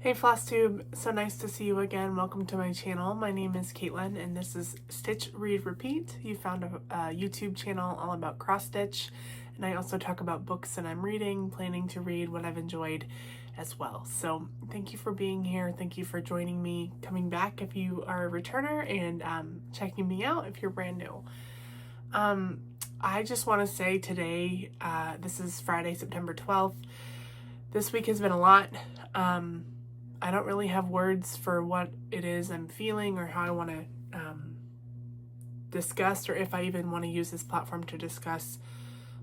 Hey Flosstube, so nice to see you again. Welcome to my channel. My name is Caitlin and this is Stitch, Read, Repeat. You found a YouTube channel all about cross stitch, and I also talk about books that I'm reading, planning to read, what I've enjoyed as well. So thank you for being here. Thank you for joining me, coming back if you are a returner, and checking me out if you're brand new. I just want to say today, this is Friday, September 12th. This week has been a lot. I don't really have words for what it is I'm feeling or how I want to discuss, or if I even want to use this platform to discuss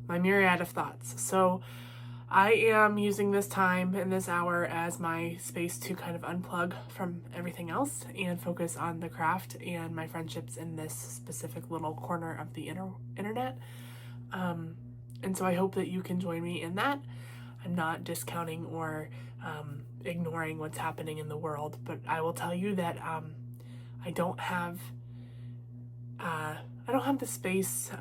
my myriad of thoughts. So I am using this time and this hour as my space to kind of unplug from everything else and focus on the craft and my friendships in this specific little corner of the internet. And so I hope that you can join me in that. I'm not discounting or ignoring what's happening in the world, but I will tell you that I don't have the space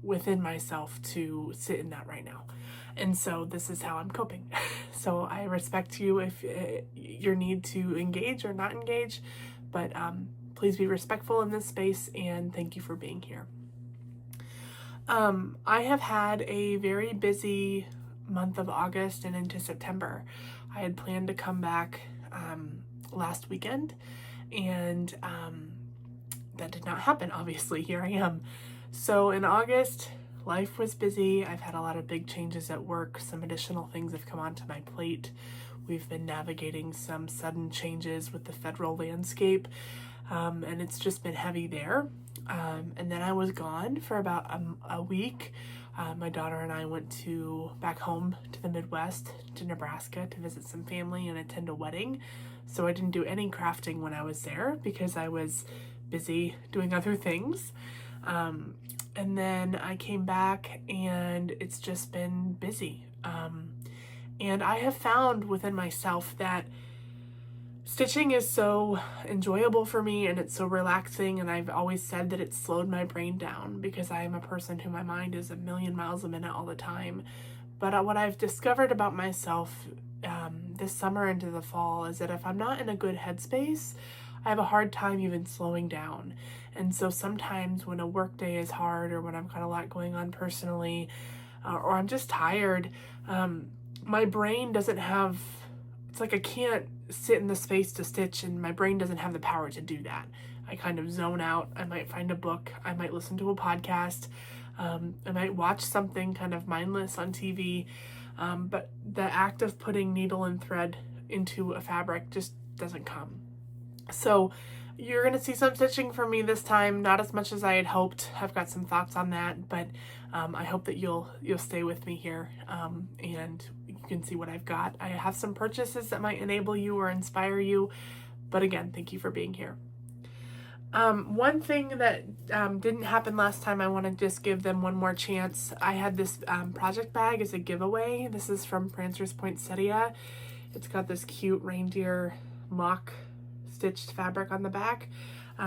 within myself to sit in that right now, and so this is how I'm coping. So I respect you if your need to engage or not engage, but please be respectful in this space, and thank you for being here. I have had a very busy month of August and into September. I had planned to come back last weekend, and that did not happen. Obviously, here I am. So in August, life was busy. I've had a lot of big changes at work. Some additional things have come onto my plate. We've been navigating some sudden changes with the federal landscape, and it's just been heavy there. And then I was gone for about a week. My daughter and I went back home to the Midwest, to Nebraska, to visit some family and attend a wedding. So I didn't do any crafting when I was there because I was busy doing other things. And then I came back and it's just been busy. And I have found within myself that stitching is so enjoyable for me and it's so relaxing, and I've always said that it slowed my brain down because I am a person who my mind is a million miles a minute all the time. But what I've discovered about myself this summer into the fall is that if I'm not in a good headspace, I have a hard time even slowing down. And so sometimes when a work day is hard, or when I've got a lot going on personally, or I'm just tired, my brain doesn't have, it's like I can't sit in the space to stitch, and my brain doesn't have the power to do that. I kind of zone out. I might find a book. I might listen to a podcast. I might watch something kind of mindless on TV. But the act of putting needle and thread into a fabric just doesn't come. So you're going to see some stitching from me this time, not as much as I had hoped. I've got some thoughts on that, but I hope that you'll stay with me here, and you can see what I've got. I have some purchases that might enable you or inspire you, but again, thank you for being here. One thing that didn't happen last time, I want to just give them one more chance. I had this project bag as a giveaway. This is from Prancer's Poinsettia. It's got this cute reindeer mock stitched fabric on the back.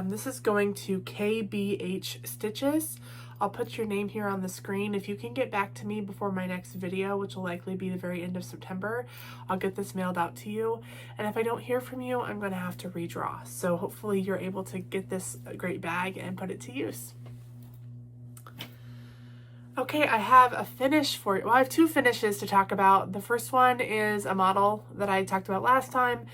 This is going to KBH Stitches. I'll put your name here on the screen. If you can get back to me before my next video, which will likely be the very end of September, I'll get this mailed out to you. And if I don't hear from you, I'm going to have to redraw. So hopefully you're able to get this great bag and put it to use. Okay, I have a finish for you. Well, I have two finishes to talk about. The first one is a model that I talked about last time.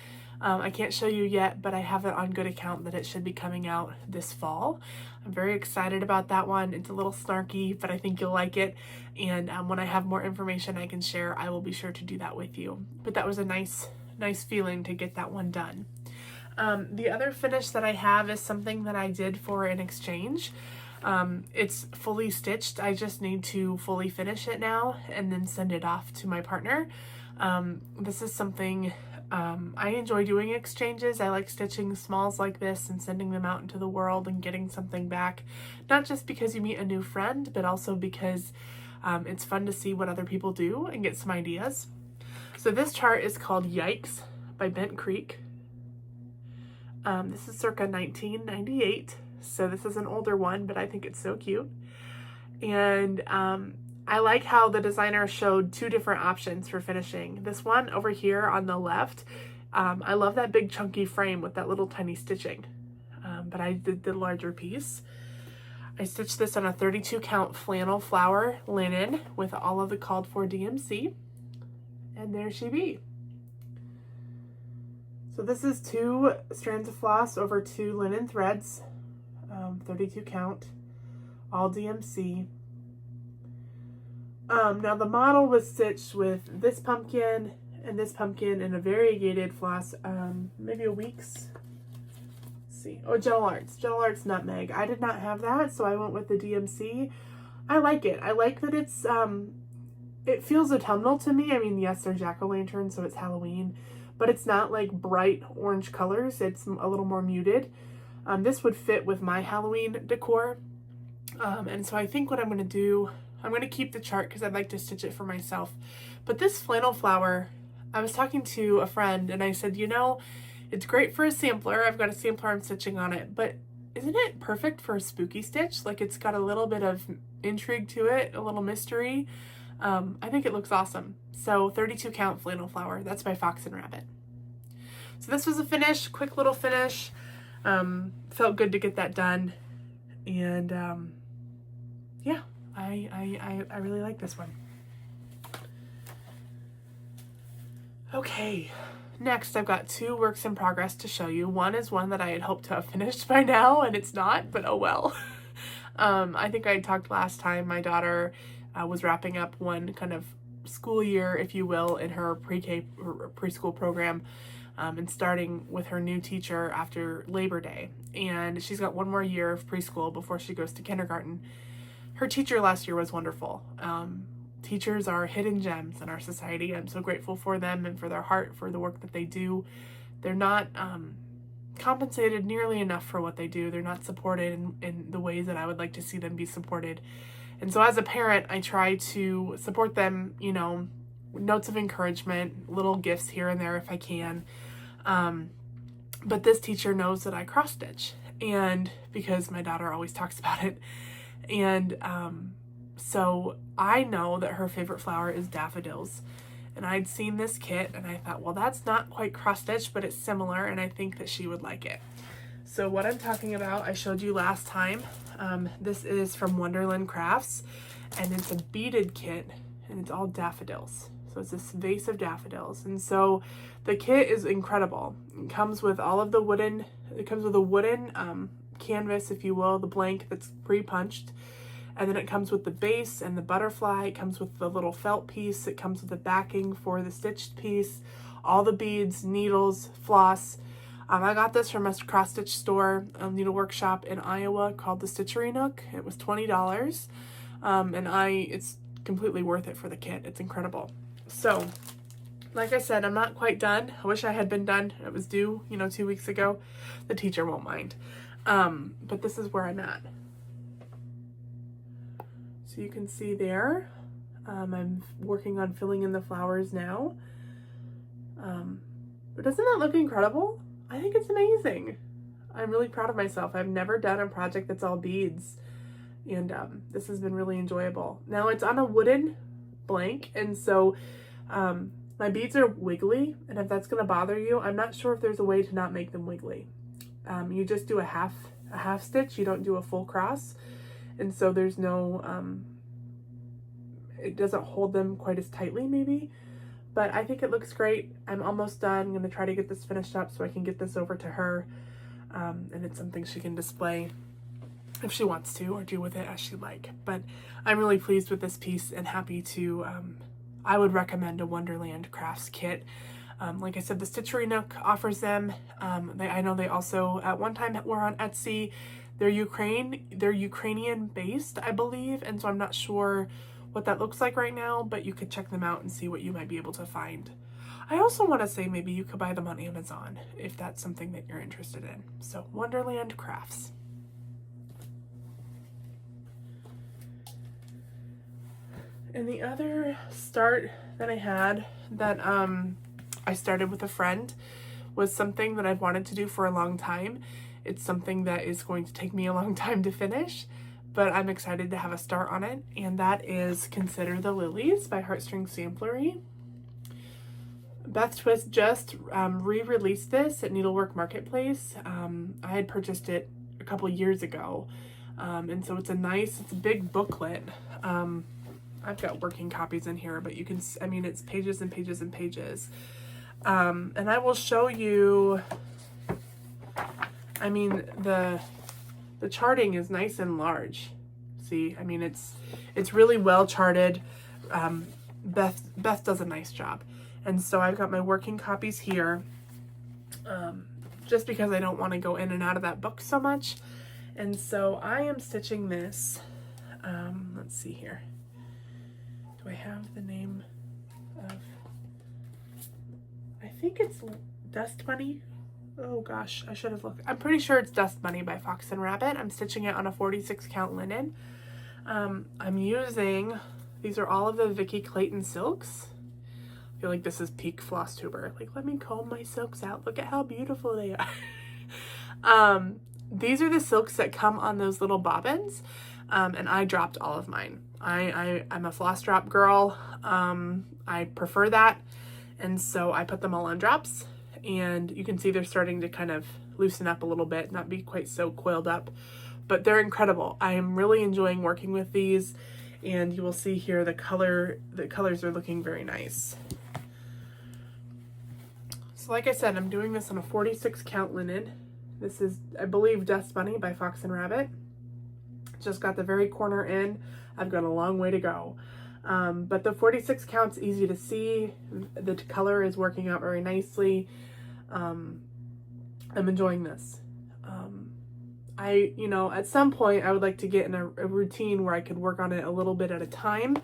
I can't show you yet, but I have it on good account that it should be coming out this fall. I'm very excited about that one. It's a little snarky, but I think you'll like it. And when I have more information I can share, I will be sure to do that with you. But that was a nice feeling to get that one done. The other finish that I have is something that I did for an exchange. It's fully stitched. I just need to fully finish it now and then send it off to my partner. This is something I enjoy doing exchanges. I like stitching smalls like this and sending them out into the world and getting something back, not just because you meet a new friend, but also because it's fun to see what other people do and get some ideas. So this chart is called Yikes by Bent Creek. This is circa 1998, so this is an older one, but I think it's so cute. And I like how the designer showed two different options for finishing. This one over here on the left, I love that big chunky frame with that little tiny stitching, but I did the larger piece. I stitched this on a 32 count flannel flower linen with all of the called for DMC, and there she be. So this is 2 strands of floss over 2 linen threads, 32 count, all DMC. Now the model was stitched with this pumpkin and a variegated floss, maybe a week's. Let's see. Oh, Gentle Arts Nutmeg. I did not have that, so I went with the DMC. I like it. I like that it's, it feels autumnal to me. I mean, yes, they're jack-o'-lanterns, so it's Halloween, but it's not like bright orange colors. It's a little more muted. This would fit with my Halloween decor. And so I think what I'm going to do, I'm going to keep the chart because I'd like to stitch it for myself. But this flannel flower, I was talking to a friend and I said, you know, it's great for a sampler. I've got a sampler I'm stitching on it, but isn't it perfect for a spooky stitch? Like, it's got a little bit of intrigue to it, a little mystery. I think it looks awesome. So 32 count flannel flower, that's by Fox and Rabbit. So this was a finish, quick little finish. Felt good to get that done. And yeah, I really like this one. Okay, next I've got 2 works in progress to show you. One is one that I had hoped to have finished by now, and it's not, but oh well. I think I talked last time, my daughter was wrapping up one kind of school year, if you will, in her pre-K preschool program, and starting with her new teacher after Labor Day. And she's got one more year of preschool before she goes to kindergarten. Her teacher last year was wonderful. Teachers are hidden gems in our society. I'm so grateful for them and for their heart, for the work that they do. They're not compensated nearly enough for what they do. They're not supported in the ways that I would like to see them be supported. And so as a parent, I try to support them, you know, notes of encouragement, little gifts here and there if I can. But this teacher knows that I cross stitch, and because my daughter always talks about it. And so I know that her favorite flower is daffodils. And I'd seen this kit and I thought, well, that's not quite cross stitch, but it's similar, and I think that she would like it. So what I'm talking about, I showed you last time. This is from Wonderland Crafts, and it's a beaded kit, and it's all daffodils. So it's this vase of daffodils. And so the kit is incredible. It comes with all of the wooden, canvas, if you will, the blank that's pre-punched. And then it comes with the base and the butterfly. It comes with the little felt piece. It comes with the backing for the stitched piece, all the beads, needles, floss. I got this from a cross-stitch store, needle workshop in Iowa called the Stitchery Nook. It was $20. And it's completely worth it for the kit. It's incredible. So, like I said, I'm not quite done. I wish I had been done. It was due, 2 weeks ago. The teacher won't mind. But this is where I'm at. So you can see there, I'm working on filling in the flowers now. But doesn't that look incredible? I think it's amazing. I'm really proud of myself. I've never done a project that's all beads, and this has been really enjoyable. Now it's on a wooden blank, and so my beads are wiggly, and if that's gonna bother you, I'm not sure if there's a way to not make them wiggly. You just do a half stitch, you don't do a full cross, and so there's no, it doesn't hold them quite as tightly maybe, but I think it looks great. I'm almost done. I'm gonna try to get this finished up so I can get this over to her, and it's something she can display if she wants to, or do with it as she like. But I'm really pleased with this piece and happy to, I would recommend a Wonderland Crafts kit. Like I said, the Stitchery Nook offers them. I know they also at one time were on Etsy. They're Ukrainian based, I believe, and so I'm not sure what that looks like right now, but you could check them out and see what you might be able to find. I also want to say maybe you could buy them on Amazon if that's something that you're interested in. So Wonderland Crafts. And the other start that I had that I started with a friend was something that I've wanted to do for a long time. It's something that is going to take me a long time to finish, but I'm excited to have a start on it, and that is Consider the Lilies by Heartstring Samplery. Beth Twist just re-released this at Needlework Marketplace. I had purchased it a couple years ago, and so it's a big booklet. I've got working copies in here, but you can, I mean, it's pages and pages and pages. And I will show you, I mean, the charting is nice and large. See, I mean, it's really well charted. Beth does a nice job. And so I've got my working copies here, just because I don't want to go in and out of that book so much. And so I am stitching this. Let's see here. Do I have the name of, I think it's Dust Bunny. Oh gosh, I should have looked. I'm pretty sure it's Dust Bunny by Fox and Rabbit. I'm stitching it on a 46 count linen. I'm using, these are all of the Vicki Clayton silks. I feel like this is peak Flosstuber. Like, let me comb my silks out. Look at how beautiful they are. These are the silks that come on those little bobbins. And I dropped all of mine. I'm a floss drop girl. I prefer that. And so I put them all on drops, and you can see they're starting to kind of loosen up a little bit, not be quite so coiled up, but they're incredible. I am really enjoying working with these, and you will see here the colors are looking very nice. So like I said, I'm doing this on a 46 count linen. This is, I believe, Dust Bunny by Fox and Rabbit. Just got the very corner in. I've got a long way to go. But the 46 count's easy to see. The color is working out very nicely. I'm enjoying this. At some point I would like to get in a routine where I could work on it a little bit at a time.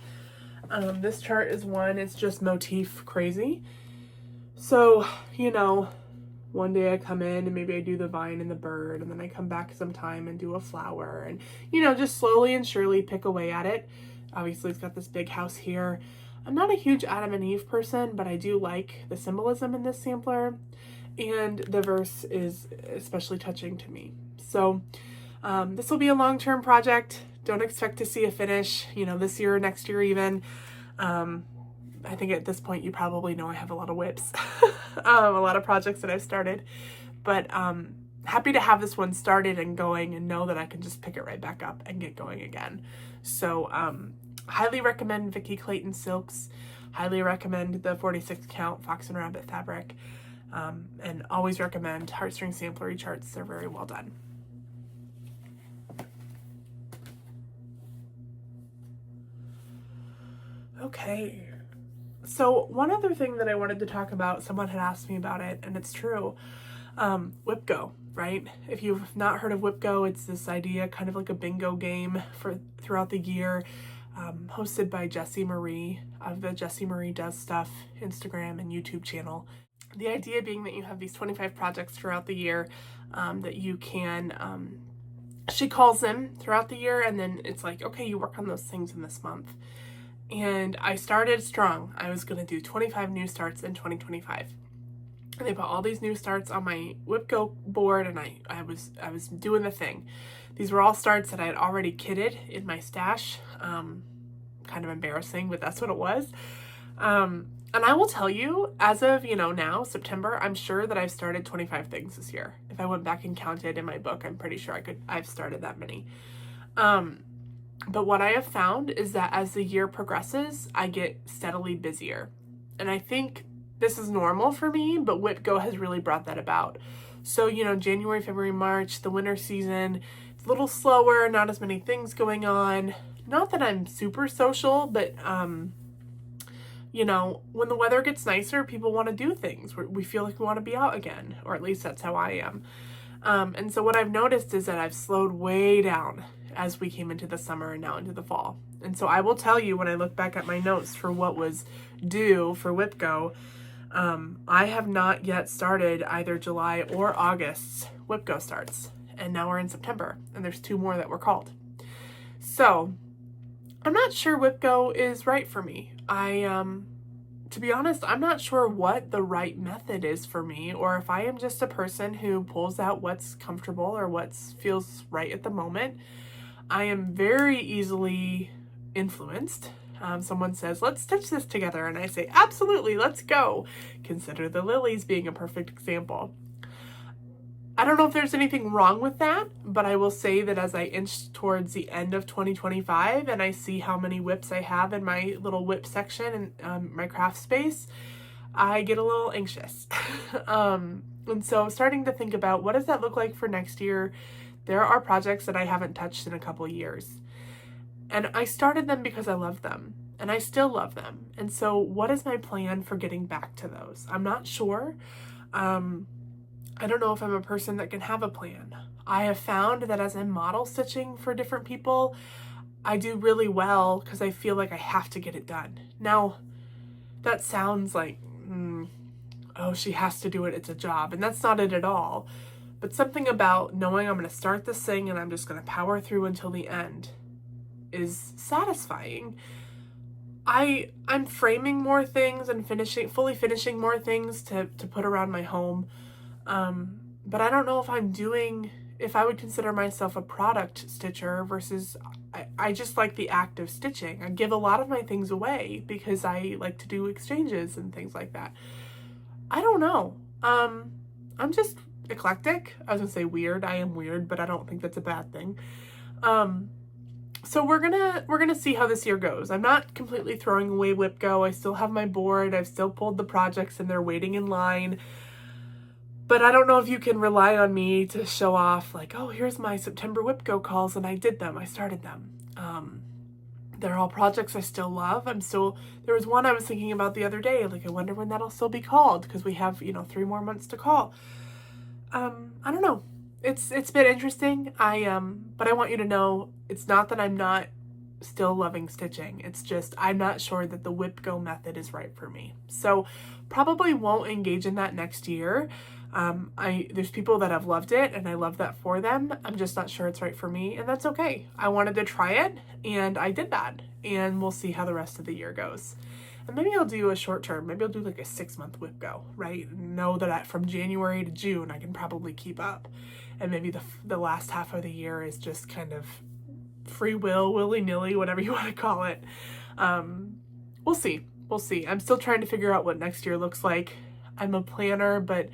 This chart is one, it's just motif crazy. So, one day I come in and maybe I do the vine and the bird, and then I come back sometime and do a flower, and just slowly and surely pick away at it. Obviously it's got this big house here. I'm not a huge Adam and Eve person, but I do like the symbolism in this sampler, and the verse is especially touching to me. So this will be a long-term project. Don't expect to see a finish, this year or next year even. I think at this point you probably know I have a lot of whips, a lot of projects that I've started, but happy to have this one started and going and know that I can just pick it right back up and get going again. So highly recommend Vicki Clayton silks, highly recommend the 46 count Fox and Rabbit fabric, and always recommend Heartstring Samplery charts. They're very well done. Okay. So one other thing that I wanted to talk about, someone had asked me about it, and it's true, WhipGo, right? If you've not heard of WhipGo, it's this idea, kind of like a bingo game for throughout the year, hosted by Jessie Marie of the Jessie Marie Does Stuff Instagram and YouTube channel. The idea being that you have these 25 projects throughout the year that you can, she calls them throughout the year, and then it's like, okay, you work on those things in this month. And I started strong. I was going to do 25 new starts in 2025. And they put all these new starts on my WhipGo board, and I was doing the thing. These were all starts that I had already kitted in my stash. Kind of embarrassing, but that's what it was. And I will tell you, as of, now, September, I'm sure that I've started 25 things this year. If I went back and counted in my book, I'm pretty sure I've started that many. But what I have found is that as the year progresses, I get steadily busier. And I think this is normal for me, but WhipGo has really brought that about. So, January, February, March, the winter season, it's a little slower, not as many things going on. Not that I'm super social, but, when the weather gets nicer, people want to do things. We feel like we want to be out again, or at least that's how I am. And so what I've noticed is that I've slowed way down as we came into the summer and now into the fall. And so I will tell you, when I look back at my notes for what was due for WhipGo, I have not yet started either July or August's WhipGo starts. And now we're in September, and there's 2 more that were called. So I'm not sure WhipGo is right for me. To be honest, I'm not sure what the right method is for me, or if I am just a person who pulls out what's comfortable or what feels right at the moment. I am very easily influenced. Someone says, let's stitch this together. And I say, absolutely, let's go. Consider the lilies being a perfect example. I don't know if there's anything wrong with that, but I will say that as I inch towards the end of 2025 and I see how many whips I have in my little whip section and my craft space, I get a little anxious. And so starting to think about what does that look like for next year? There are projects that I haven't touched in a couple of years. And I started them because I love them, and I still love them. And so what is my plan for getting back to those? I'm not sure. I don't know if I'm a person that can have a plan. I have found that as I'm model stitching for different people, I do really well because I feel like I have to get it done. Now, that sounds like, oh, she has to do it, it's a job. And that's not it at all. But something about knowing I'm going to start this thing and I'm just going to power through until the end is satisfying. I'm framing more things and fully finishing more things to put around my home. But I don't know if I would consider myself a product stitcher versus I just like the act of stitching. I give a lot of my things away because I like to do exchanges and things like that. I don't know. I'm just eclectic. I was gonna say weird. I am weird, but I don't think that's a bad thing. So we're gonna see how this year goes. I'm not completely throwing away Whip Go. I still have my board. I've still pulled the projects and they're waiting in line. But I don't know if you can rely on me to show off like, oh, here's my September Whip Go calls and I did them. I started them. They're all projects I still love. There was one I was thinking about the other day. Like, I wonder when that'll still be called because we have, 3 more months to call. I don't know. It's been interesting. But I want you to know it's not that I'm not still loving stitching. It's just I'm not sure that the Whip Go method is right for me. So probably won't engage in that next year. There's people that have loved it and I love that for them. I'm just not sure it's right for me, and that's okay. I wanted to try it and I did that, and we'll see how the rest of the year goes. And maybe I'll do a short term. Maybe I'll do like a 6-month Whip Go, right? Know that from January to June, I can probably keep up. And maybe the last half of the year is just kind of free will, willy-nilly, whatever you want to call it. We'll see. We'll see. I'm still trying to figure out what next year looks like. I'm a planner, but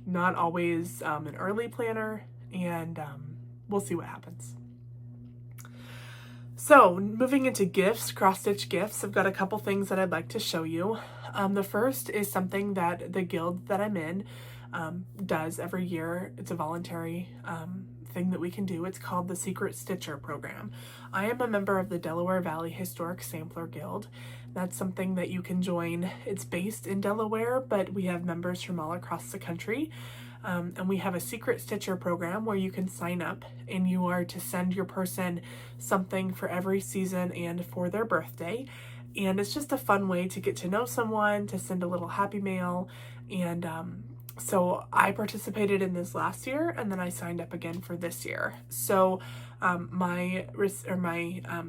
not always an early planner, and we'll see what happens. So moving into gifts, cross-stitch gifts, I've got a couple things that I'd like to show you. The first is something that the guild that I'm in does every year. It's a voluntary thing that we can do. It's called the Secret Stitcher Program. I am a member of the Delaware Valley Historic Sampler Guild. That's something that you can join. It's based in Delaware, but we have members from all across the country. And we have a Secret Stitcher program where you can sign up and you are to send your person something for every season and for their birthday. And it's just a fun way to get to know someone, to send a little happy mail. And so I participated in this last year, and then I signed up again for this year. So my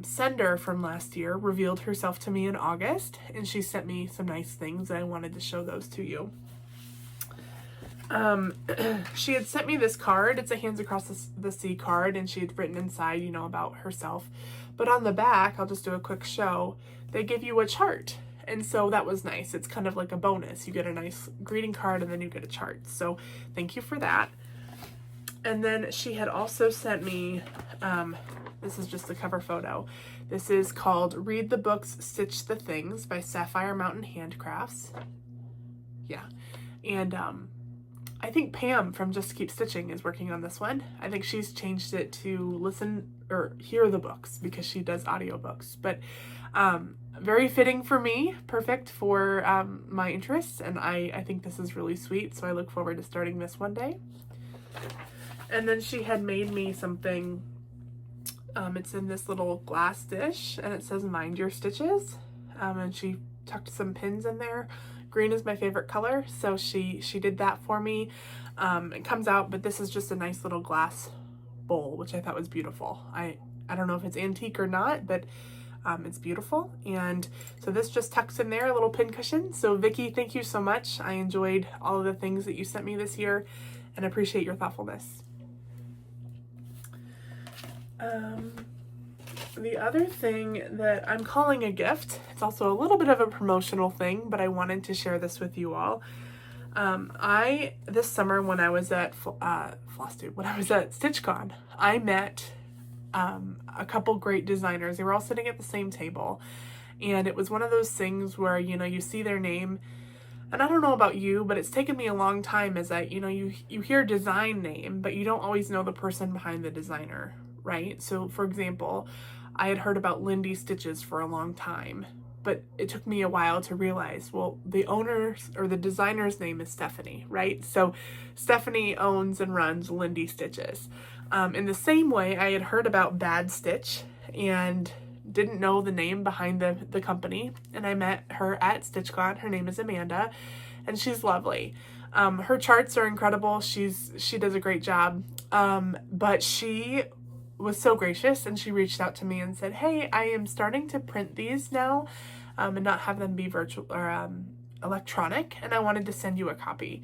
sender from last year revealed herself to me in August, and she sent me some nice things, and I wanted to show those to you. She had sent me this card. It's a Hands Across the Sea card, and she had written inside, about herself. But on the back, I'll just do a quick show, they give you a chart. And so that was nice. It's kind of like a bonus. You get a nice greeting card and then you get a chart. So thank you for that. And then she had also sent me, this is just the cover photo. This is called Read the Books, Stitch the Things by Sapphire Mountain Handcrafts. Yeah. And I think Pam from Just Keep Stitching is working on this one. I think she's changed it to listen or hear the books because she does audiobooks. But very fitting for me, perfect for my interests, and I think this is really sweet, so I look forward to starting this one day. And then she had made me something, it's in this little glass dish, and it says Mind Your Stitches, and she tucked some pins in there. Green is my favorite color, so she did that for me. It comes out, but this is just a nice little glass bowl, which I thought was beautiful. I don't know if it's antique or not, but it's beautiful. And so this just tucks in there, a little pin cushion. So Vicki, thank you so much. I enjoyed all of the things that you sent me this year and appreciate your thoughtfulness. the other thing that I'm calling a gift, it's also a little bit of a promotional thing, but I wanted to share this with you all. This summer when I was at Flosstube, when I was at StitchCon, I met a couple great designers. They were all sitting at the same table, and it was one of those things where, you know, you see their name, and I don't know about you, but it's taken me a long time as you hear design name, but you don't always know the person behind the designer, right? So for example, I had heard about Lindy Stitches for a long time, but it took me a while to realize, well, the owner's or the designer's name is Stephanie, right? So Stephanie owns and runs Lindy Stitches. In the same way, I had heard about Bad Stitch and didn't know the name behind the company, and I met her at StitchCon. Her name is Amanda, and she's lovely. Her charts are incredible. She does a great job, but she was so gracious, and she reached out to me and said, hey, I am starting to print these now and not have them be virtual or electronic, and I wanted to send you a copy.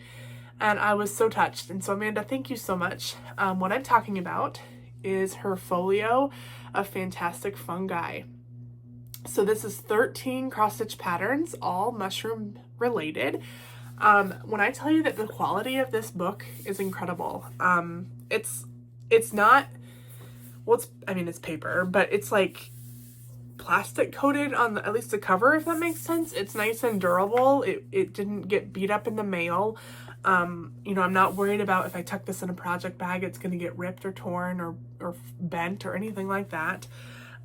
And I was so touched. And so Amanda, thank you so much. What I'm talking about is her folio of fantastic fungi. So this is 13 cross-stitch patterns, all mushroom related. When I tell you that the quality of this book is incredible, it's not, well, it's paper, but it's like plastic coated on at least the cover, if that makes sense. It's nice and durable. It didn't get beat up in the mail. I'm not worried about if I tuck this in a project bag, it's going to get ripped or torn or bent or anything like that.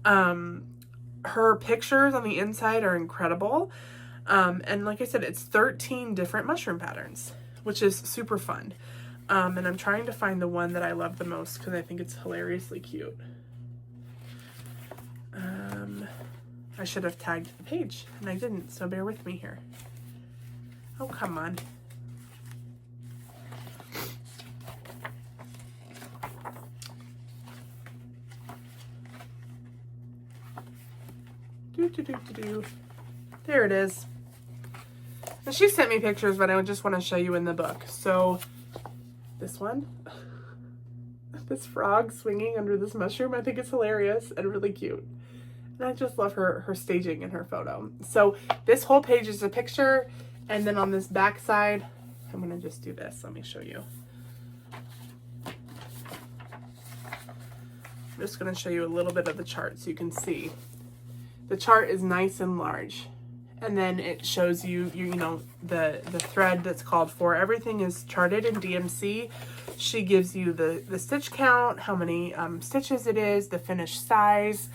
Her pictures on the inside are incredible. And like I said, it's 13 different mushroom patterns, which is super fun. And I'm trying to find the one that I love the most because I think it's hilariously cute. I should have tagged the page, and I didn't, so bear with me here. Oh, come on. There it is. And she sent me pictures, but I just want to show you in the book. So this one, this frog swinging under this mushroom, I think it's hilarious and really cute. And I just love her staging in her photo. So this whole page is a picture, and then on this back side, I'm gonna just do this. Let me show you. I'm just gonna show you a little bit of the chart so you can see. The chart is nice and large, and then it shows you the thread that's called for. Everything is charted in DMC. She gives you the stitch count, how many stitches it is, the finished size.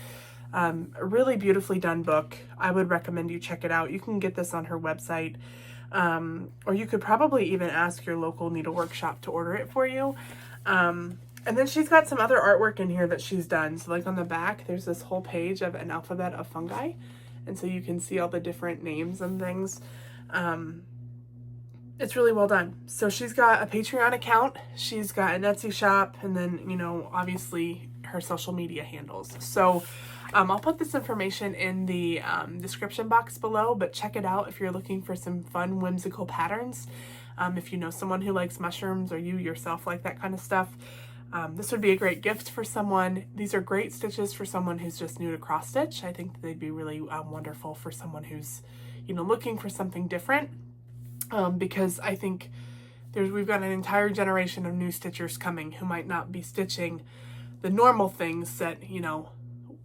A really beautifully done book. I would recommend you check it out. You can get this on her website, or you could probably even ask your local needlework shop to order it for you. And then she's got some other artwork in here that she's done. So like on the back, there's this whole page of an alphabet of fungi. And so you can see all the different names and things. It's really well done. So she's got a Patreon account. She's got an Etsy shop. And then, obviously her social media handles. So I'll put this information in the description box below, but check it out if you're looking for some fun, whimsical patterns. If you know someone who likes mushrooms or you yourself like that kind of stuff, this would be a great gift for someone. These are great stitches for someone who's just new to cross stitch. I think they'd be really wonderful for someone who's, looking for something different. Because I think we've got an entire generation of new stitchers coming who might not be stitching the normal things that,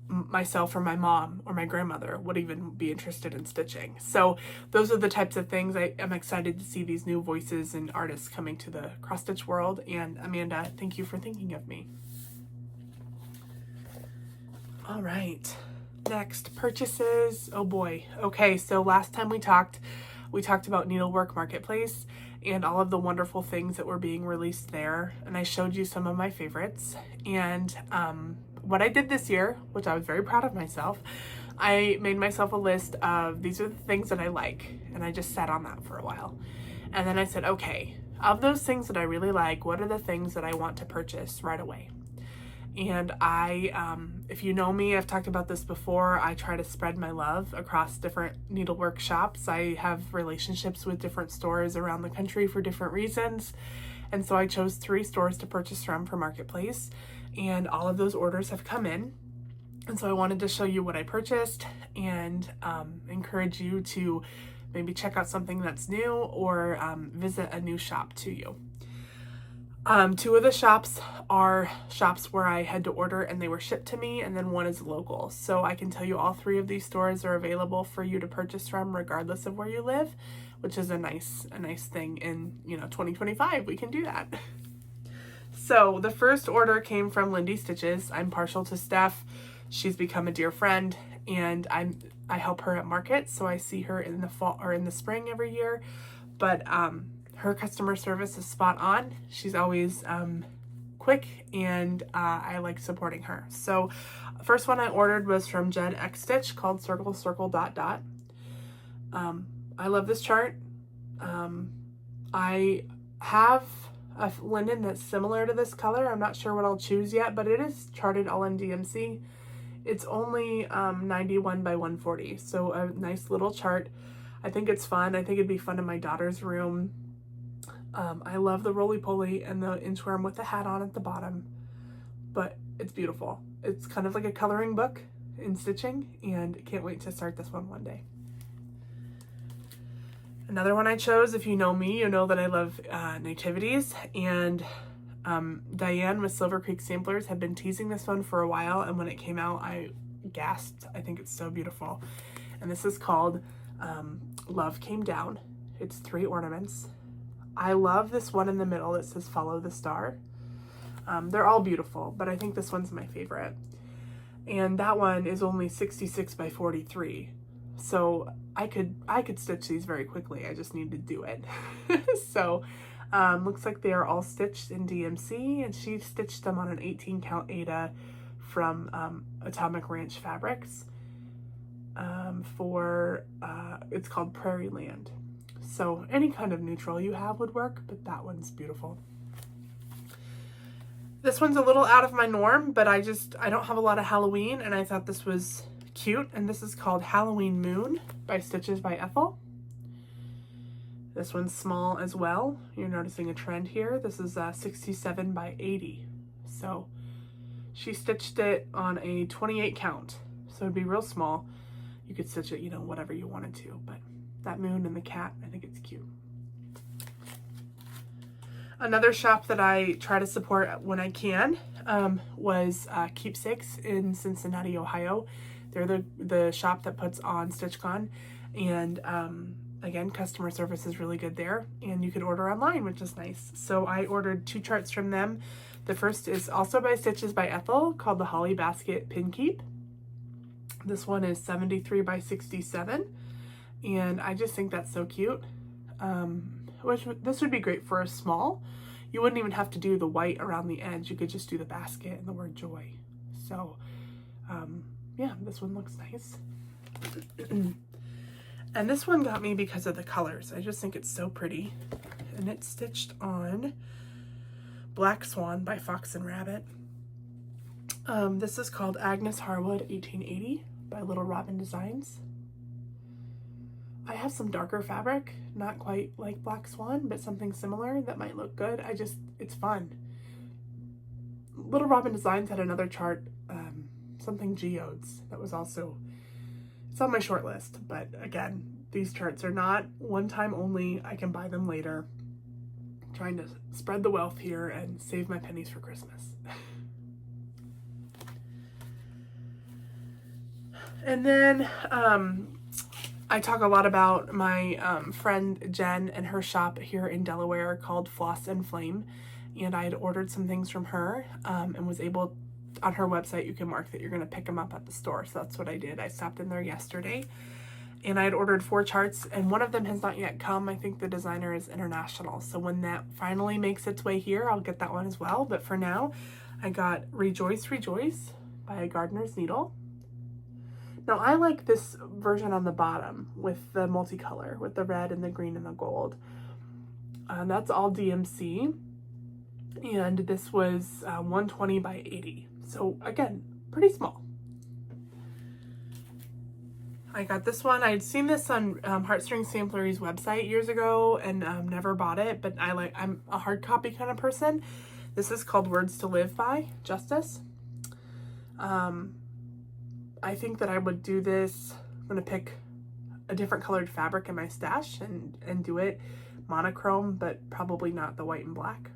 myself or my mom or my grandmother would even be interested in stitching. So those are the types of things I'm excited to see, these new voices and artists coming to the cross stitch world. And Amanda, thank you for thinking of me. All right, next, purchases. Oh boy. Okay, so last time we talked about Needlework Marketplace and all of the wonderful things that were being released there. And I showed you some of my favorites. And what I did this year, which I was very proud of myself, I made myself a list of these are the things that I like. And I just sat on that for a while. And then I said, okay, of those things that I really like, what are the things that I want to purchase right away? And if you know me, I've talked about this before, I try to spread my love across different needlework shops. I have relationships with different stores around the country for different reasons. And so I chose 3 stores to purchase from for Marketplace. And all of those orders have come in. And so I wanted to show you what I purchased and encourage you to maybe check out something that's new or visit a new shop to you. Two of the shops are shops where I had to order and they were shipped to me, and then one is local. So I can tell you all three of these stores are available for you to purchase from regardless of where you live, which is a nice thing in, 2025. We can do that. So the first order came from Lindy Stitches. I'm partial to Steph. She's become a dear friend, and I help her at markets, so I see her in the fall or in the spring every year. But her customer service is spot on. She's always quick, and I like supporting her. So first one I ordered was from Jen X Stitch called Circle Circle Dot Dot. I love this chart. I have a linen that's similar to this color. I'm not sure what I'll choose yet, but it is charted all in DMC. It's only 91 by 140, so a nice little chart. I think it's fun. I think it'd be fun in my daughter's room. I love the roly-poly and the inchworm with the hat on at the bottom, but it's beautiful. It's kind of like a coloring book in stitching, and can't wait to start this one day. Another one I chose, if you know me, you know that I love nativities, and Diane with Silver Creek Samplers had been teasing this one for a while, and when it came out, I gasped. I think it's so beautiful. And this is called Love Came Down. It's 3 ornaments. I love this one in the middle that says Follow the Star. They're all beautiful, but I think this one's my favorite. And that one is only 66 by 43. So I could stitch these very quickly. I just need to do it. So looks like they are all stitched in DMC, and she stitched them on an 18 count Aida from Atomic Ranch Fabrics for it's called Prairie Land. So any kind of neutral you have would work, but that one's beautiful. This one's a little out of my norm, but I don't have a lot of Halloween, and I thought this was cute. And this is called Halloween Moon by Stitches by Ethel. This one's small as well. You're noticing a trend here. This is 67 by 80. So she stitched it on a 28 count. So it'd be real small. You could stitch it, whatever you wanted to, but that moon and the cat, I think it's cute. Another shop that I try to support when I can was Keepsakes in Cincinnati, Ohio. They're the shop that puts on StitchCon, and again, customer service is really good there, and you can order online, which is nice. So I ordered 2 charts from them. The first is also by Stitches by Ethel, called the Holly Basket Pin Keep. This one is 73 by 67, and I just think that's so cute. This would be great for a small. You wouldn't even have to do the white around the edge. You could just do the basket and the word joy. So yeah, this one looks nice. And this one got me because of the colors. I just think it's so pretty. And it's stitched on Black Swan by Fox and Rabbit. This is called Agnes Harwood 1880 by Little Robin Designs. I have some darker fabric, not quite like Black Swan, but something similar that might look good. It's fun. Little Robin Designs had another chart, something geodes, that was also, it's on my short list, but again, these charts are not one time only. I can buy them later. I'm trying to spread the wealth here and save my pennies for Christmas. And then I talk a lot about my friend Jen and her shop here in Delaware called Floss and Flame, and I had ordered some things from her and was able, on her website you can mark that you're going to pick them up at the store, so that's what I did. I stopped in there yesterday, and I had ordered 4 charts, and one of them has not yet come. I think the designer is international, so when that finally makes its way here, I'll get that one as well. But for now, I got Rejoice Rejoice by Gardener's Needle. Now I like this version on the bottom with the multicolor, with the red and the green and the gold. That's all DMC, and this was 120 by 80. So again, pretty small. I got this one. I had seen this on Heartstring Samplery's website years ago and never bought it, but I'm a hard copy kind of person. This is called Words to Live by Justice. I think that I would do this. I'm going to pick a different colored fabric in my stash and do it monochrome, but probably not the white and black.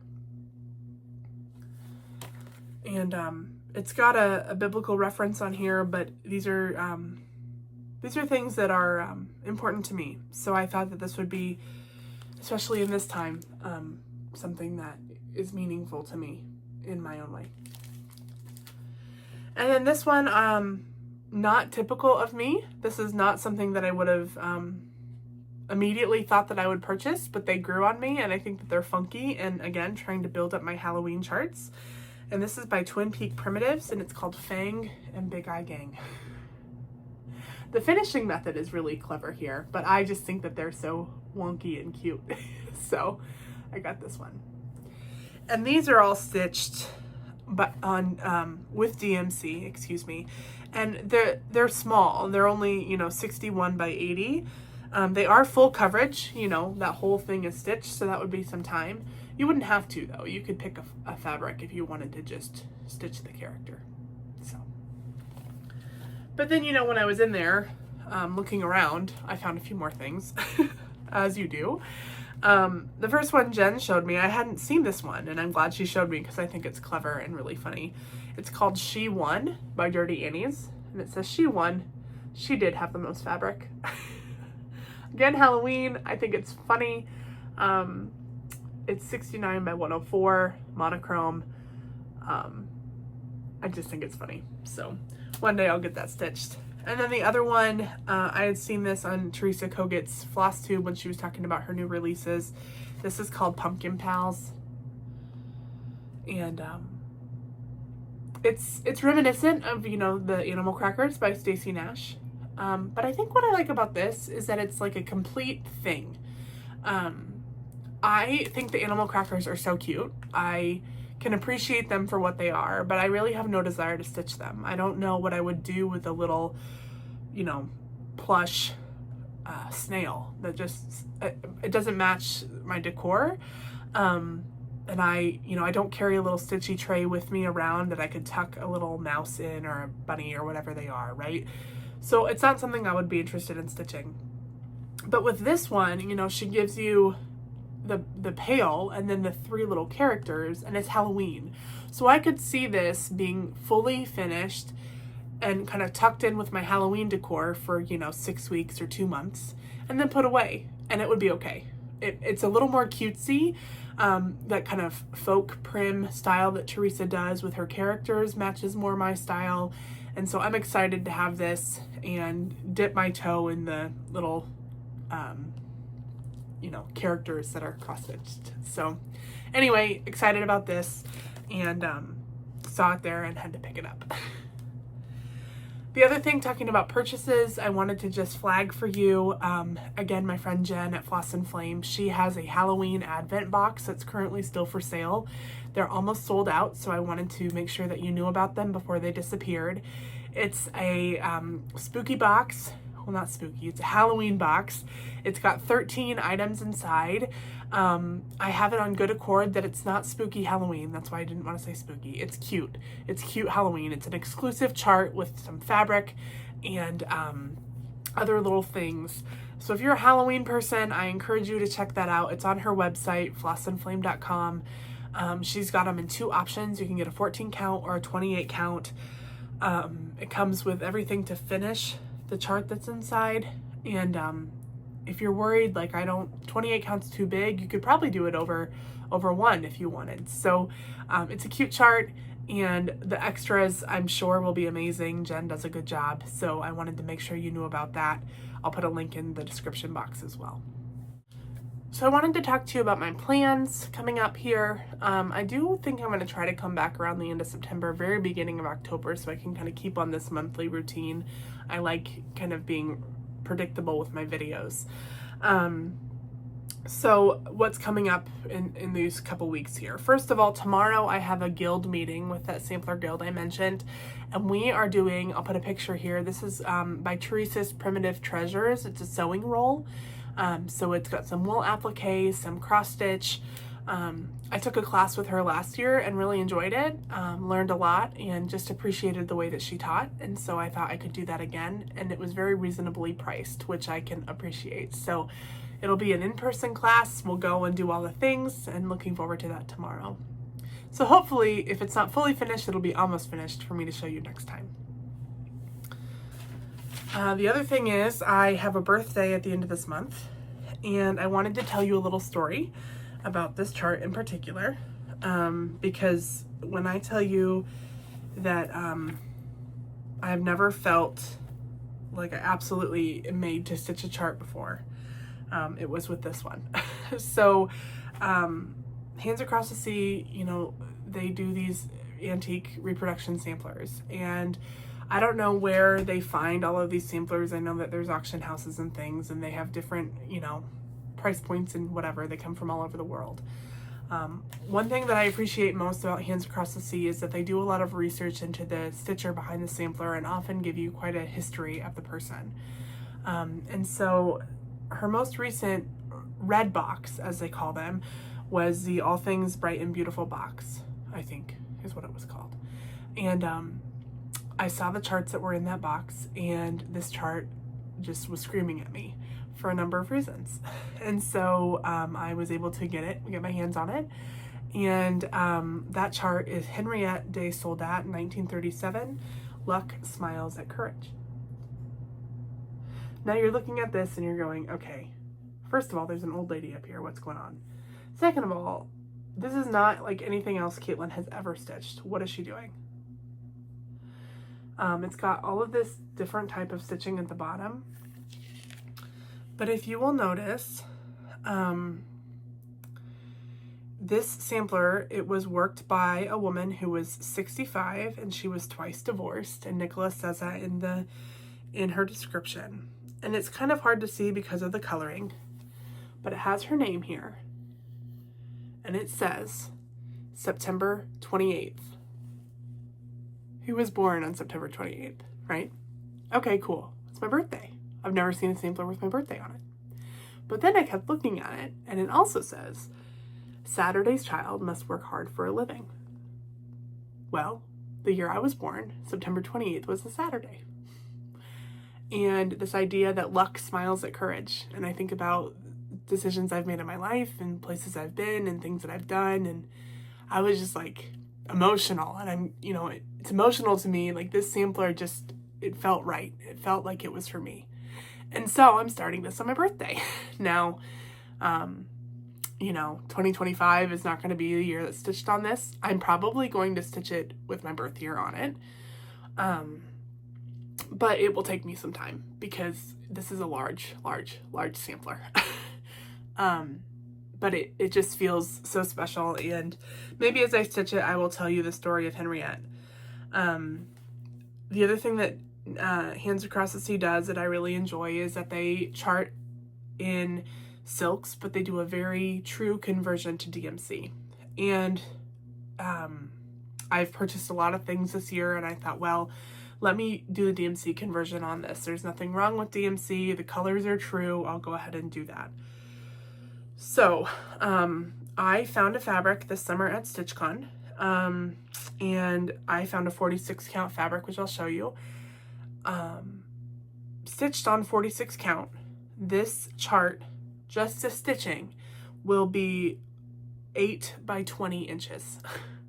And it's got a biblical reference on here, but these are things that are important to me. So I thought that this would be, especially in this time, something that is meaningful to me in my own way. And then this one, not typical of me. This is not something that I would have immediately thought that I would purchase, but they grew on me, and I think that they're funky, and again, trying to build up my Halloween charts. And this is by Twin Peak Primitives, and it's called Fang and Big Eye Gang. The finishing method is really clever here, but I just think that they're so wonky and cute. So I got this one. And these are all stitched but on with DMC, excuse me. And they're small. They're only, 61 by 80. They are full coverage, that whole thing is stitched, so that would be some time. You wouldn't have to, though. You could pick a fabric if you wanted to just stitch the character. So, but then, when I was in there looking around, I found a few more things, as you do. The first one Jen showed me, I hadn't seen this one, and I'm glad she showed me because I think it's clever and really funny. It's called She Won by Dirty Annie's, and it says she won. She did have the most fabric. Again, Halloween, I think it's funny. It's 69 by 104, monochrome. I just think it's funny. So one day I'll get that stitched. And then the other one, I had seen this on Teresa Kogut's Flosstube when she was talking about her new releases. This is called Pumpkin Pals. And it's reminiscent of, the Animal Crackers by Stacey Nash. But I think what I like about this is that it's like a complete thing. I think the Animal Crackers are so cute. I can appreciate them for what they are, but I really have no desire to stitch them. I don't know what I would do with a little, plush snail that just, it doesn't match my decor. And I don't carry a little stitchy tray with me around that I could tuck a little mouse in or a bunny or whatever they are, right? So it's not something I would be interested in stitching. But with this one, she gives you the pail and then the 3 little characters, and it's Halloween. So I could see this being fully finished and kind of tucked in with my Halloween decor for, 6 weeks or 2 months, and then put away, and it would be okay. It's a little more cutesy, that kind of folk prim style that Teresa does with her characters matches more my style. And so I'm excited to have this and dip my toe in the little, characters that are cross-stitched. So anyway, excited about this, and saw it there and had to pick it up. The other thing, talking about purchases, I wanted to just flag for you, again, my friend Jen at Floss and Flame, she has a Halloween Advent box that's currently still for sale. They're almost sold out, so I wanted to make sure that you knew about them before they disappeared. It's a spooky box. Well, not spooky, it's a Halloween box. It's got 13 items inside. I have it on good accord that it's not spooky Halloween. That's why I didn't want to say spooky. It's cute. It's cute Halloween. It's an exclusive chart with some fabric and other little things. So if you're a Halloween person, I encourage you to check that out. It's on her website, flossandflame.com. She's got them in 2 options. You can get a 14 count or a 28 count. It comes with everything to finish the chart that's inside. And if you're worried, 28 counts too big, you could probably do it over 1 if you wanted. So it's a cute chart, and the extras I'm sure will be amazing. Jen does a good job, so I wanted to make sure you knew about that. I'll put a link in the description box as well. So I wanted to talk to you about my plans coming up here. I do think I'm going to try to come back around the end of September, very beginning of October, so I can kind of keep on this monthly routine. I like kind of being predictable with my videos. So what's coming up in these couple weeks here? First of all, tomorrow I have a guild meeting with that sampler guild I mentioned, and we are doing, I'll put a picture here, this is by Teresa's Primitive Treasures. It's a sewing roll. So it's got some wool applique, some cross stitch, I took a class with her last year and really enjoyed it, learned a lot, and just appreciated the way that she taught. And so I thought I could do that again, and it was very reasonably priced, which I can appreciate. So it'll be an in-person class. We'll go and do all the things, and looking forward to that tomorrow. So hopefully, if it's not fully finished, it'll be almost finished for me to show you next time. The other thing is I have a birthday at the end of this month, and I wanted to tell you a little story about this chart in particular, because when I tell you that I've never felt like I absolutely am made to stitch a chart before, it was with this one. So Hands Across the Sea, you know, they do these antique reproduction samplers, and I don't know where they find all of these samplers. I know that there's auction houses and things, and they have different, you know, price points and whatever. They come from all over the world. One thing that I appreciate most about Hands Across the Sea is that they do a lot of research into the stitcher behind the sampler and often give you quite a history of the person. And so her most recent red box, as they call them, was the All Things Bright and Beautiful box, I think is what it was called. And I saw the charts that were in that box, and this chart just was screaming at me for a number of reasons. And so I was able to get my hands on it. And that chart is Henriette de Soldat, 1937, Luck Smiles at Courage. Now you're looking at this and you're going, okay, first of all, there's an old lady up here. What's going on? Second of all, this is not like anything else Caitlin has ever stitched. What is she doing? It's got all of this different type of stitching at the bottom. But if you will notice, this sampler, it was worked by a woman who was 65 and she was twice divorced, and Nicola says that in her description. And it's kind of hard to see because of the coloring, but it has her name here. And it says September 28th. Who was born on September 28th, right? Okay, cool. It's my birthday. I've never seen a sampler with my birthday on it. But then I kept looking at it, and it also says, Saturday's child must work hard for a living. Well, the year I was born, September 28th, was a Saturday. And this idea that luck smiles at courage, and I think about decisions I've made in my life and places I've been and things that I've done, and I was just like emotional, and I'm, you know, it's emotional to me. Like this sampler just, it felt right. It felt like it was for me. And so I'm starting this on my birthday. Now, you know, 2025 is not going to be the year that's stitched on this. I'm probably going to stitch it with my birth year on it. But it will take me some time because this is a large sampler. But it just feels so special, and maybe as I stitch it, I will tell you the story of Henriette. The other thing that Hands Across the Sea does that I really enjoy is that they chart in silks, but they do a very true conversion to DMC. And I've purchased a lot of things this year, and I thought, well, let me do the DMC conversion on this. There's nothing wrong with DMC. The colors are true. I'll go ahead and do that. So I found a fabric this summer at StitchCon, and I found a 46 count fabric, which I'll show you. Stitched on 46 count, this chart, just the stitching, will be 8 by 20 inches.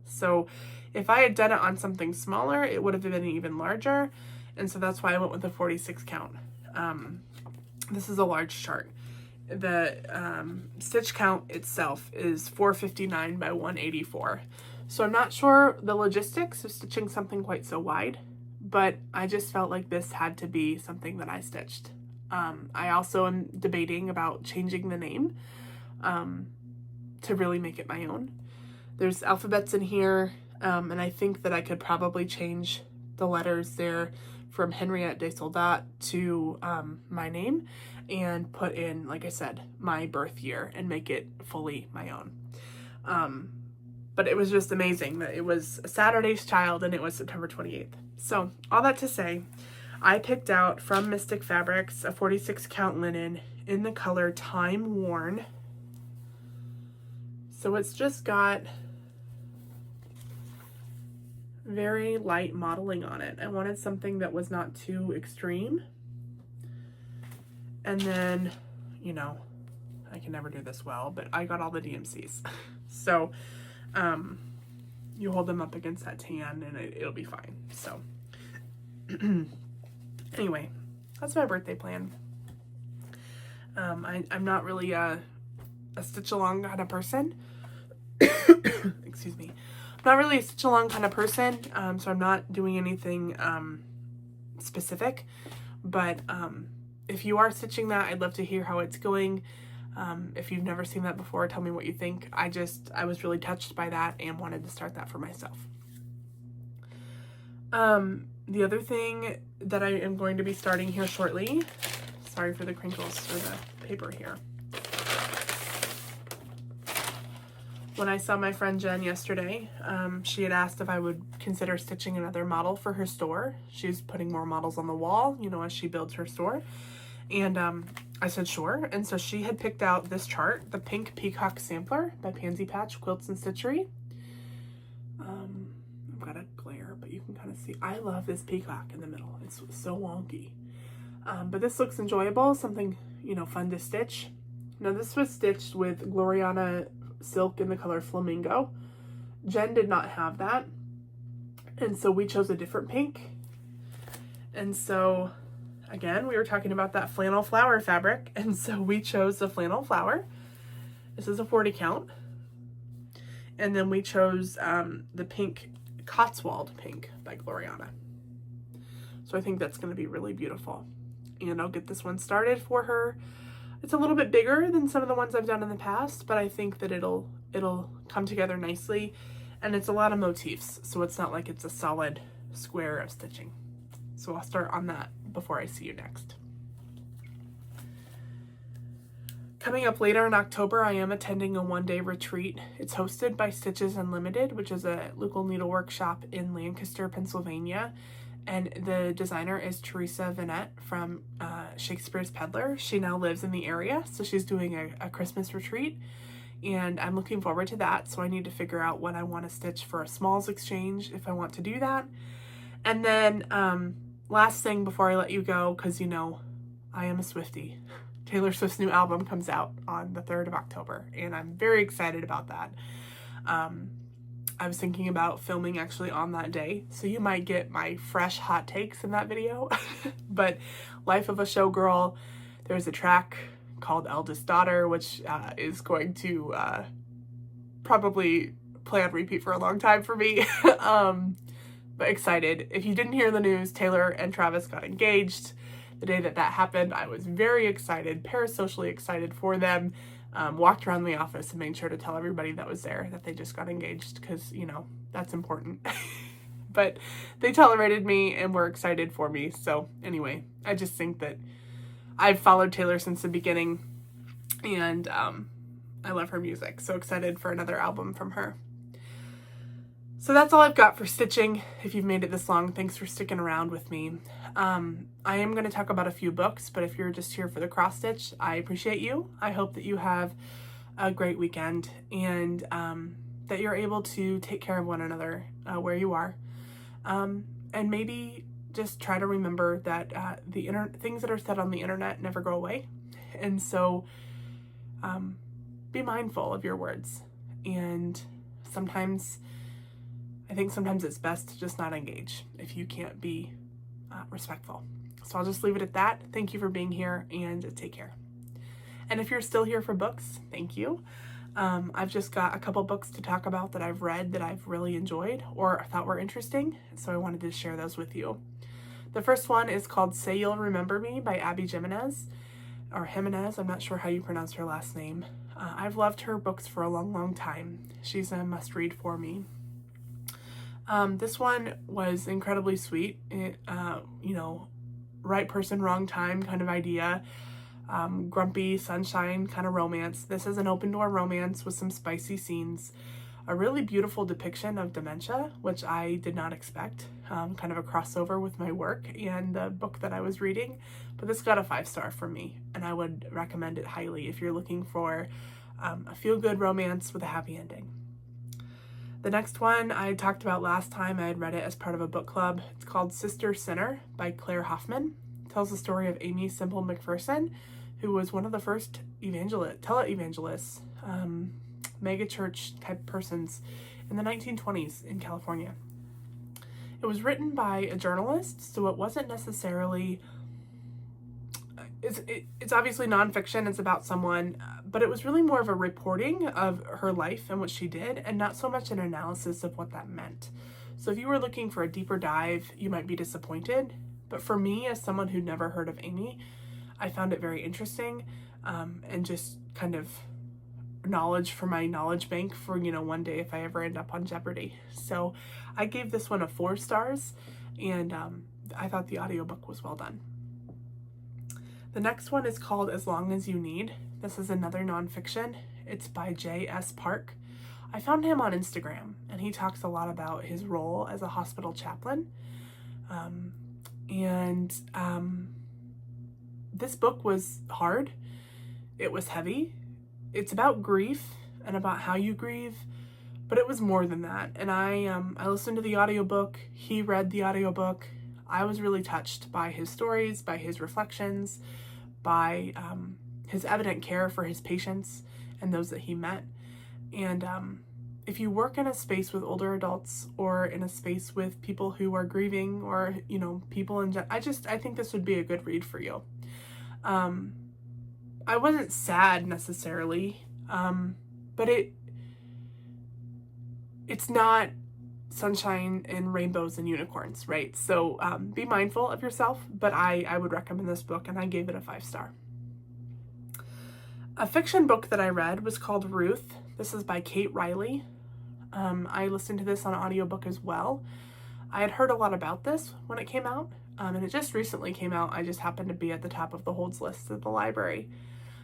So if I had done it on something smaller, it would have been even larger. And so that's why I went with the 46 count. This is a large chart. The stitch count itself is 459 by 184. So I'm not sure the logistics of stitching something quite so wide, but I just felt like this had to be something that I stitched. I also am debating about changing the name to really make it my own. There's alphabets in here, and I think that I could probably change the letters there from Henriette de Soldat to my name and put in, like I said, my birth year and make it fully my own. But it was just amazing that it was a Saturday's child and it was September 28th. So all that to say, I picked out from Mystic Fabrics a 46 count linen in the color Time Worn So it's just got very light modeling on it. I wanted something that was not too extreme. And then, you know, I can never do this well, but I got all the DMCs. So you hold them up against that tan and it'll be fine. So anyway, that's my birthday plan. I'm not really a stitch along kind of person. Excuse me. I'm not really a stitch along kind of person, so I'm not doing anything specific. But if you are stitching that, I'd love to hear how it's going. If you've never seen that before, tell me what you think. I was really touched by that and wanted to start that for myself. The other thing that I am going to be starting here shortly, sorry for the crinkles for the paper here. When I saw my friend Jen yesterday, she had asked if I would consider stitching another model for her store. She's putting more models on the wall, you know, as she builds her store. And I said, sure. And so she had picked out this chart, the Pink Peacock Sampler by Pansy Patch Quilts and Stitchery. I've got a glare, but you can kind of see. I love this peacock in the middle. It's so wonky. But this looks enjoyable, something, you know, fun to stitch. Now this was stitched with Gloriana silk in the color Flamingo. Jen did not have that. And so we chose a different pink. And so again, we were talking about that flannel flower fabric, and so we chose the flannel flower. This is a 40 count. And then we chose the pink Cotswold pink by Gloriana. So I think that's going to be really beautiful. And I'll get this one started for her. It's a little bit bigger than some of the ones I've done in the past, but I think that it'll come together nicely. And it's a lot of motifs, so it's not like it's a solid square of stitching. So I'll start on that before I see you next. Coming up later in October, I am attending a one-day retreat. It's hosted by Stitches Unlimited, which is a local needlework shop in Lancaster, Pennsylvania. And the designer is Teresa Vanette from Shakespeare's Peddler. She now lives in the area, so she's doing a Christmas retreat. And I'm looking forward to that, so I need to figure out what I want to stitch for a smalls exchange if I want to do that. And then last thing before I let you go, because you know I am a Swiftie. Taylor Swift's new album comes out on the 3rd of October, and I'm very excited about that. I was thinking about filming actually on that day, so you might get my fresh hot takes in that video. But Life of a Showgirl, there's a track called Eldest Daughter, which is going to probably play on repeat for a long time for me. But excited. If you didn't hear the news, Taylor and Travis got engaged. The day that happened, I was very excited, parasocially excited for them. Walked around the office and made sure to tell everybody that was there that they just got engaged because, you know, that's important. But they tolerated me and were excited for me. So anyway, I just think that I've followed Taylor since the beginning, and I love her music. So excited for another album from her. So that's all I've got for stitching. If you've made it this long, thanks for sticking around with me. I am going to talk about a few books, but if you're just here for the cross stitch, I appreciate you. I hope that you have a great weekend and that you're able to take care of one another where you are. And maybe just try to remember that things that are said on the internet never go away. And so be mindful of your words. And I think sometimes it's best to just not engage if you can't be respectful. So I'll just leave it at that. Thank you for being here and take care. And if you're still here for books, thank you. I've just got a couple books to talk about that I've read that I've really enjoyed or thought were interesting. So I wanted to share those with you. The first one is called Say You'll Remember Me by Abby Jimenez, or Jimenez. I'm not sure how you pronounce her last name. I've loved her books for a long, long time. She's a must read for me. This one was incredibly sweet. It, you know, right person, wrong time kind of idea. Grumpy sunshine kind of romance. This is an open door romance with some spicy scenes. A really beautiful depiction of dementia, which I did not expect. Kind of a crossover with my work and the book that I was reading. But this got a 5-star from me, and I would recommend it highly if you're looking for a feel-good romance with a happy ending. The next one I talked about last time. I had read it as part of a book club. It's called Sister Sinner by Claire Hoffman. It tells the story of Amy Semple McPherson, who was one of the first televangelists, megachurch type persons in the 1920s in California. It was written by a journalist, so it wasn't necessarily, it's obviously nonfiction, it's about someone, but it was really more of a reporting of her life and what she did, and not so much an analysis of what that meant. So if you were looking for a deeper dive, you might be disappointed. But for me, as someone who'd never heard of Amy, I found it very interesting, and just kind of knowledge for my knowledge bank for, one day if I ever end up on Jeopardy. So I gave this one a 4 stars, and I thought the audiobook was well done. The next one is called As Long as You Need. This is another nonfiction. It's by J.S. Park. I found him on Instagram, and he talks a lot about his role as a hospital chaplain. This book was hard. It was heavy. It's about grief and about how you grieve, but it was more than that. And I listened to the audiobook. He read the audiobook. I was really touched by his stories, by his reflections, by his evident care for his patients and those that he met. And if you work in a space with older adults, or in a space with people who are grieving, or people in general, I think this would be a good read for you. I wasn't sad necessarily, but it's not sunshine and rainbows and unicorns, right? So be mindful of yourself, but I would recommend this book, and I gave it a 5 star. A fiction book that I read was called Ruth. This is by Kate Riley. I listened to this on audiobook as well. I had heard a lot about this when it came out, and it just recently came out. I just happened to be at the top of the holds list at the library.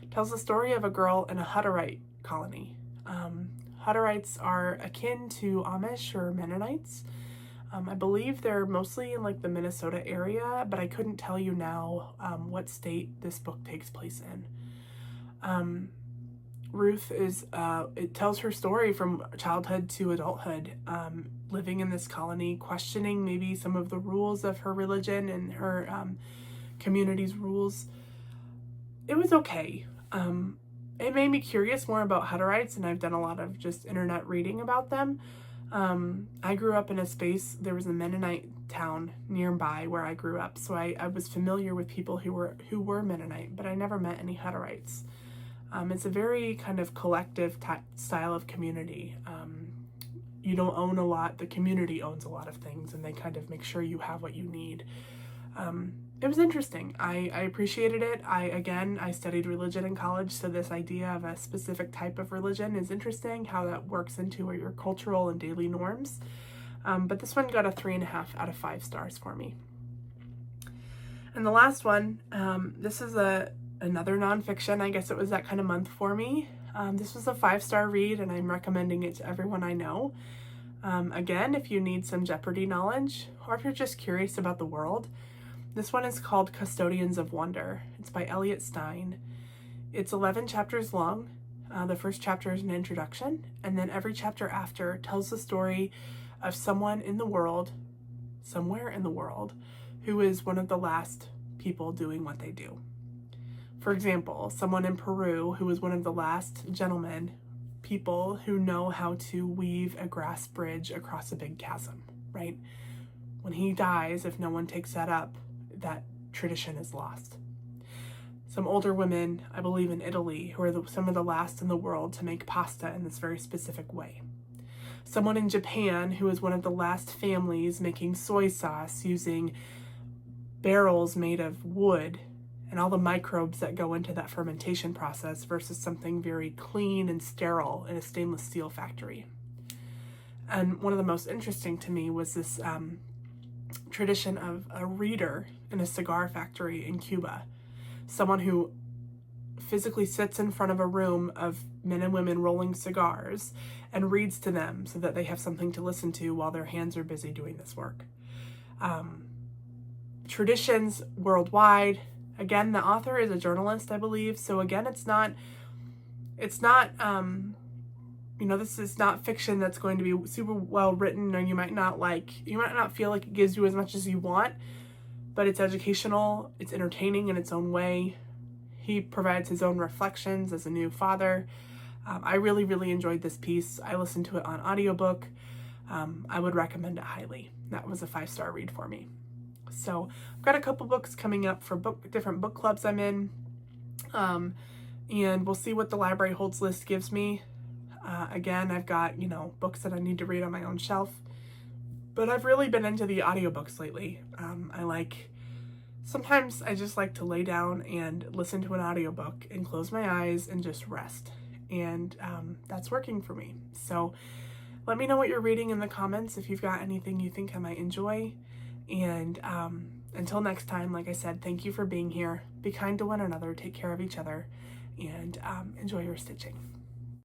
It tells the story of a girl in a Hutterite colony. Hutterites are akin to Amish or Mennonites. I believe they're mostly in the Minnesota area, but I couldn't tell you now what state this book takes place in. Ruth it tells her story from childhood to adulthood, living in this colony, questioning maybe some of the rules of her religion and her community's rules. It was okay. It made me curious more about Hutterites, and I've done a lot of just internet reading about them. I grew up in a space, there was a Mennonite town nearby where I grew up, so I was familiar with people who were Mennonite, but I never met any Hutterites. It's a very kind of collective style of community. You don't own a lot, the community owns a lot of things, and they kind of make sure you have what you need. It was interesting. I appreciated it. I studied religion in college, so this idea of a specific type of religion is interesting, how that works into your cultural and daily norms. But this one got a 3.5 out of 5 stars for me. And the last one, this is another nonfiction. I guess it was that kind of month for me. This was a 5-star read, and I'm recommending it to everyone I know. Again, if you need some Jeopardy knowledge, or if you're just curious about the world, this one is called Custodians of Wonder. It's by Elliot Stein. It's 11 chapters long. The first chapter is an introduction, and then every chapter after tells the story of someone in the world, somewhere in the world, who is one of the last people doing what they do. For example, someone in Peru who was one of the last people who know how to weave a grass bridge across a big chasm, right? When he dies, if no one takes that up, that tradition is lost. Some older women, I believe in Italy, who are some of the last in the world to make pasta in this very specific way. Someone in Japan who is one of the last families making soy sauce using barrels made of wood and all the microbes that go into that fermentation process versus something very clean and sterile in a stainless steel factory. And one of the most interesting to me was this tradition of a reader in a cigar factory in Cuba. Someone who physically sits in front of a room of men and women rolling cigars and reads to them so that they have something to listen to while their hands are busy doing this work. Traditions worldwide. Again, the author is a journalist, I believe. So again, it's not it's not, this is not fiction that's going to be super well written, or you might not feel like it gives you as much as you want, but it's educational, it's entertaining in its own way. He provides his own reflections as a new father. I really, really enjoyed this piece. I listened to it on audiobook. I would recommend it highly. That was a 5-star read for me. So I've got a couple books coming up for different book clubs I'm in. And we'll see what the library holds list gives me. Again, I've got, books that I need to read on my own shelf. But I've really been into the audiobooks lately. Sometimes I just like to lay down and listen to an audiobook and close my eyes and just rest. And that's working for me. So let me know what you're reading in the comments if you've got anything you think I might enjoy. And until next time, like I said, thank you for being here. Be kind to one another, take care of each other, and enjoy your stitching.